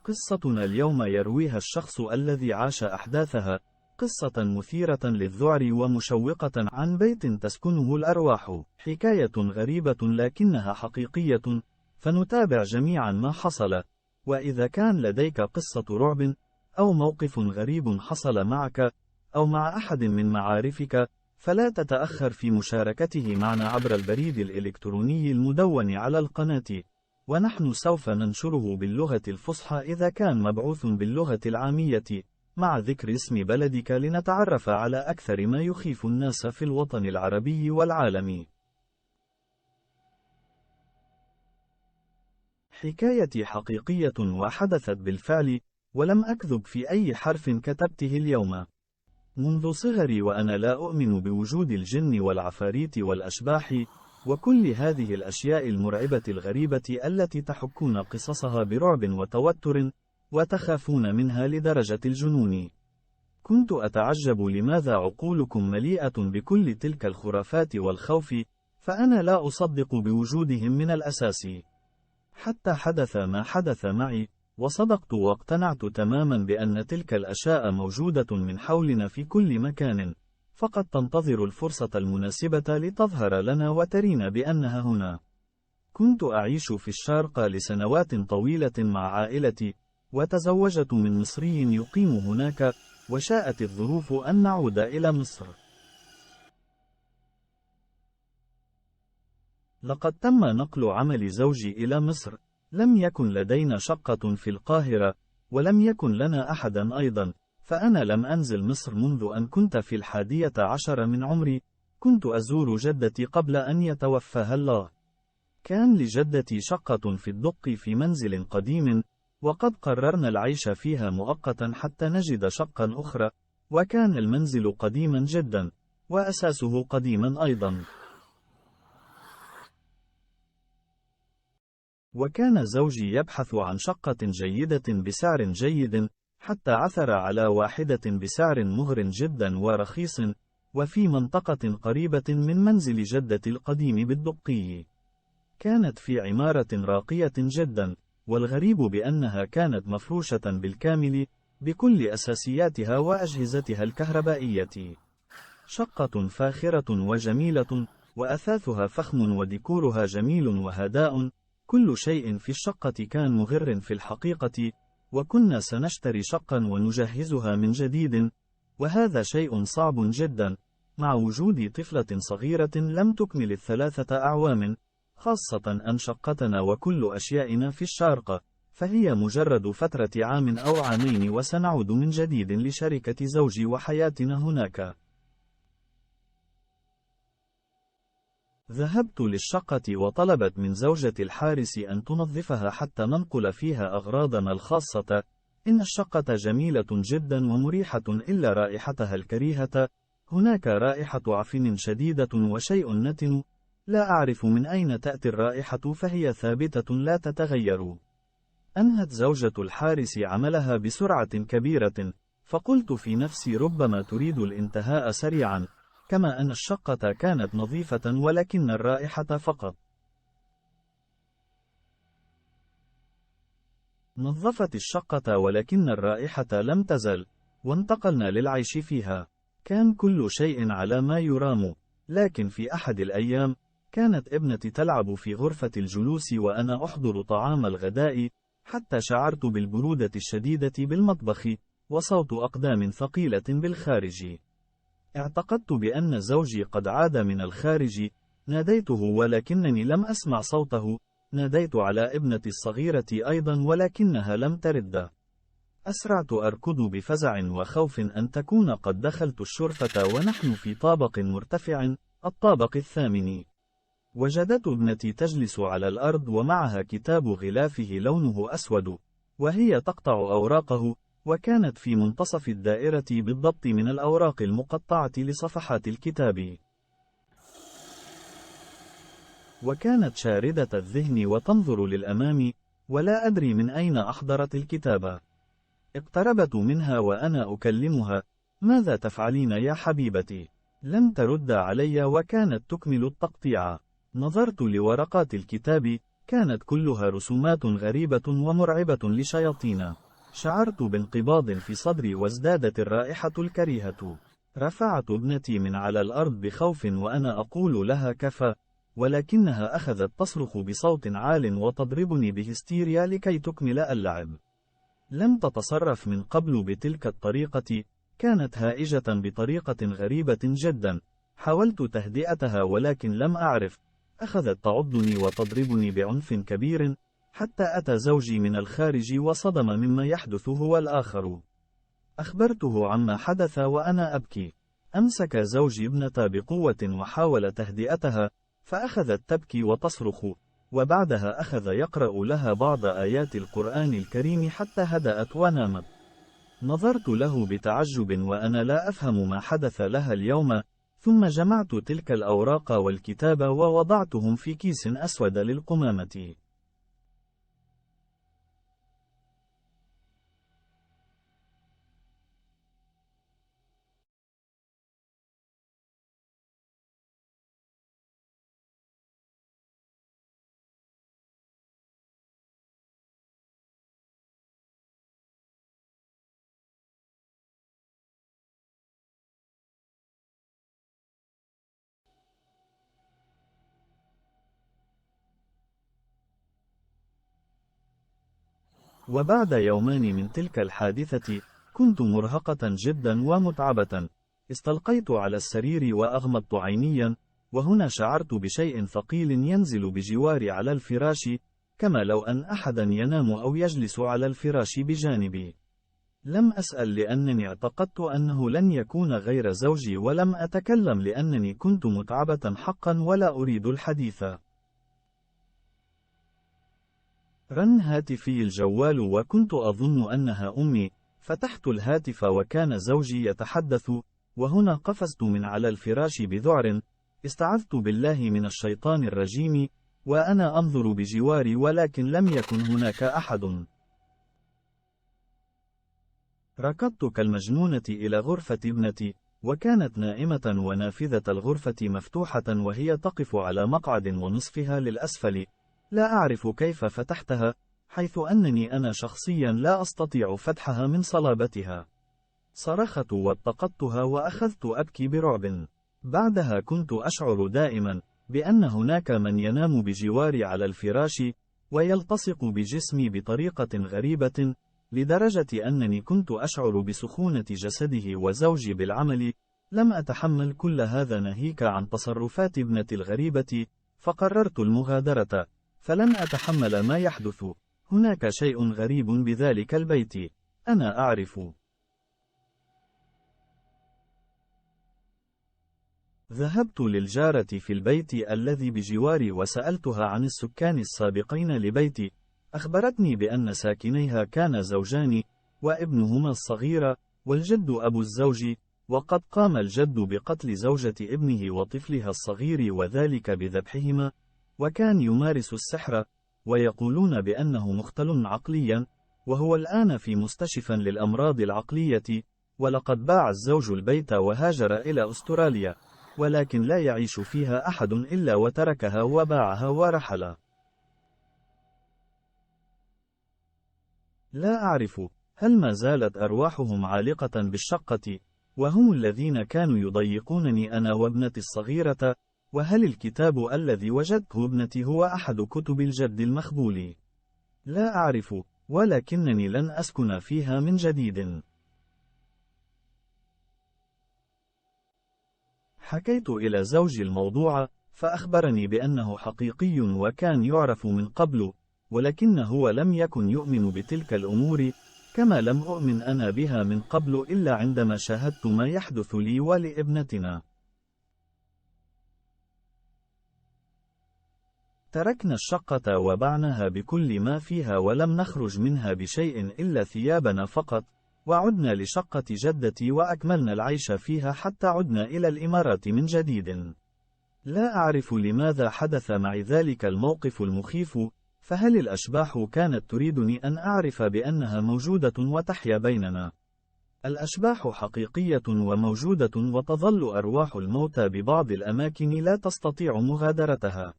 قصتنا اليوم يرويها الشخص الذي عاش أحداثها، قصة مثيرة للذعر ومشوقة عن بيت تسكنه الأرواح، حكاية غريبة لكنها حقيقية، فنتابع جميعا ما حصل. وإذا كان لديك قصة رعب، أو موقف غريب حصل معك، أو مع أحد من معارفك، فلا تتأخر في مشاركته معنا عبر البريد الإلكتروني المدون على القناة، ونحن سوف ننشره باللغة الفصحى إذا كان مبعوث باللغة العامية، مع ذكر اسم بلدك لنتعرف على أكثر ما يخيف الناس في الوطن العربي والعالمي. حكايتي حقيقية وحدثت بالفعل، ولم أكذب في أي حرف كتبته اليوم. منذ صغري وأنا لا أؤمن بوجود الجن والعفاريت والأشباح، وكل هذه الأشياء المرعبة الغريبة التي تحكون قصصها برعب وتوتر، وتخافون منها لدرجة الجنون. كنت أتعجب لماذا عقولكم مليئة بكل تلك الخرافات والخوف، فأنا لا أصدق بوجودهم من الأساس. حتى حدث ما حدث معي، وصدقت واقتنعت تماما بأن تلك الأشياء موجودة من حولنا في كل مكان، فقد تنتظر الفرصة المناسبة لتظهر لنا وترينا بأنها هنا. كنت أعيش في الشارقة لسنوات طويلة مع عائلتي، وتزوجت من مصري يقيم هناك، وشاءت الظروف أن نعود إلى مصر. لقد تم نقل عمل زوجي إلى مصر، لم يكن لدينا شقة في القاهرة، ولم يكن لنا أحدا أيضا، فأنا لم أنزل مصر منذ أن كنت في 11 من عمري. كنت أزور جدتي قبل أن يتوفاها الله. كان لجدتي شقة في الدق في منزل قديم، وقد قررنا العيش فيها مؤقتا حتى نجد شقا أخرى، وكان المنزل قديما جدا، وأساسه قديما أيضا. وكان زوجي يبحث عن شقة جيدة بسعر جيد، حتى عثر على واحدة بسعر مغر جدا ورخيص، وفي منطقة قريبة من منزل جدتي القديم بالدقي. كانت في عمارة راقية جدا، والغريب بأنها كانت مفروشة بالكامل، بكل أساسياتها وأجهزتها الكهربائية. شقة فاخرة وجميلة، وأثاثها فخم وديكورها جميل وهداء. كل شيء في الشقة كان مغر في الحقيقة، وكنا سنشتري شقا ونجهزها من جديد، وهذا شيء صعب جدا، مع وجود طفلة صغيرة لم تكمل 3 أعوام، خاصة أن شقتنا وكل أشيائنا في الشارقة، فهي مجرد فترة عام أو عامين وسنعود من جديد لشركة زوجي وحياتنا هناك. ذهبت للشقة وطلبت من زوجة الحارس أن تنظفها حتى ننقل فيها أغراضنا الخاصة. إن الشقة جميلة جدا ومريحة إلا رائحتها الكريهة، هناك رائحة عفن شديدة وشيء نتن، لا أعرف من أين تأتي الرائحة فهي ثابتة لا تتغير. أنهت زوجة الحارس عملها بسرعة كبيرة، فقلت في نفسي ربما تريد الانتهاء سريعا، كما أن الشقة كانت نظيفة ولكن الرائحة فقط. نظفت الشقة ولكن الرائحة لم تزل، وانتقلنا للعيش فيها. كان كل شيء على ما يرام، لكن في أحد الأيام، كانت ابنتي تلعب في غرفة الجلوس وأنا أحضر طعام الغداء، حتى شعرت بالبرودة الشديدة بالمطبخ، وصوت أقدام ثقيلة بالخارج. اعتقدت بأن زوجي قد عاد من الخارج، ناديته ولكنني لم أسمع صوته، ناديت على ابنتي الصغيرة أيضا ولكنها لم ترد. أسرعت أركض بفزع وخوف أن تكون قد دخلت الشرفة ونحن في طابق مرتفع، الطابق الثامن. وجدت ابنتي تجلس على الأرض ومعها كتاب غلافه لونه أسود، وهي تقطع أوراقه، وكانت في منتصف الدائرة بالضبط من الأوراق المقطعة لصفحات الكتاب. وكانت شاردة الذهن وتنظر للأمام، ولا أدري من أين أحضرت الكتاب. اقتربت منها وأنا أكلمها: ماذا تفعلين يا حبيبتي؟ لم ترد علي وكانت تكمل التقطيع. نظرت لورقات الكتاب، كانت كلها رسومات غريبة ومرعبة لشياطين. شعرت بانقباض في صدري وازدادت الرائحة الكريهة. رفعت ابنتي من على الأرض بخوف وأنا أقول لها كفى، ولكنها أخذت تصرخ بصوت عال وتضربني بهستيريا لكي تكمل اللعب. لم تتصرف من قبل بتلك الطريقة، كانت هائجة بطريقة غريبة جدا. حاولت تهدئتها ولكن لم أعرف. أخذت تعضني وتضربني بعنف كبير، حتى أتى زوجي من الخارج وصدم مما يحدث هو الآخر. أخبرته عما حدث وأنا أبكي. أمسك زوجي ابنة بقوة وحاول تهدئتها، فأخذت تبكي وتصرخ، وبعدها أخذ يقرأ لها بعض آيات القرآن الكريم حتى هدأت ونامت. نظرت له بتعجب وأنا لا أفهم ما حدث لها اليوم، ثم جمعت تلك الأوراق والكتاب ووضعتهم في كيس أسود للقمامة. وبعد يومين من تلك الحادثة، كنت مرهقة جدا ومتعبة. استلقيت على السرير وأغمضت عينيا، وهنا شعرت بشيء ثقيل ينزل بجواري على الفراش، كما لو أن أحدا ينام أو يجلس على الفراش بجانبي. لم أسأل لأنني اعتقدت أنه لن يكون غير زوجي، ولم أتكلم لأنني كنت متعبة حقا ولا أريد الحديث. رن هاتفي الجوال وكنت أظن أنها أمي. فتحت الهاتف وكان زوجي يتحدث، وهنا قفزت من على الفراش بذعر. استعذت بالله من الشيطان الرجيم، وأنا أنظر بجواري ولكن لم يكن هناك أحد. ركضت كالمجنونة إلى غرفة ابنتي، وكانت نائمة ونافذة الغرفة مفتوحة وهي تقف على مقعد ونصفها للأسفل. لا أعرف كيف فتحتها، حيث أنني أنا شخصيا لا أستطيع فتحها من صلابتها. صرخت واتقدتها وأخذت أبكي برعب. بعدها كنت أشعر دائما بأن هناك من ينام بجواري على الفراش، ويلتصق بجسمي بطريقة غريبة، لدرجة أنني كنت أشعر بسخونة جسده وزوجي بالعمل. لم أتحمل كل هذا ناهيك عن تصرفات ابنتي الغريبة، فقررت المغادرة، فلن أتحمل ما يحدث. هناك شيء غريب بذلك البيت، أنا أعرف. ذهبت للجارة في البيت الذي بجواري وسألتها عن السكان السابقين لبيتي. أخبرتني بأن ساكنيها كان زوجان، وابنهما الصغير، والجد أبو الزوج، وقد قام الجد بقتل زوجة ابنه وطفلها الصغير وذلك بذبحهما، وكان يمارس السحر، ويقولون بأنه مختل عقليا، وهو الآن في مستشفى للأمراض العقلية. ولقد باع الزوج البيت وهاجر إلى أستراليا، ولكن لا يعيش فيها أحد إلا وتركها وباعها ورحل. لا أعرف هل ما زالت أرواحهم عالقة بالشقة، وهم الذين كانوا يضيقونني أنا وابنتي الصغيرة، وهل الكتاب الذي وجدته ابنتي هو أحد كتب الجد المخبول؟ لا أعرف، ولكنني لن أسكن فيها من جديد. حكيت إلى زوجي الموضوع، فأخبرني بأنه حقيقي وكان يعرف من قبل، ولكن هو لم يكن يؤمن بتلك الأمور، كما لم أؤمن أنا بها من قبل إلا عندما شاهدت ما يحدث لي ولابنتنا. تركنا الشقة وبعناها بكل ما فيها ولم نخرج منها بشيء إلا ثيابنا فقط، وعدنا لشقة جدتي وأكملنا العيش فيها حتى عدنا إلى الإمارات من جديد. لا أعرف لماذا حدث معي ذلك الموقف المخيف، فهل الأشباح كانت تريدني أن أعرف بأنها موجودة وتحيا بيننا؟ الأشباح حقيقية وموجودة، وتظل أرواح الموتى ببعض الأماكن لا تستطيع مغادرتها.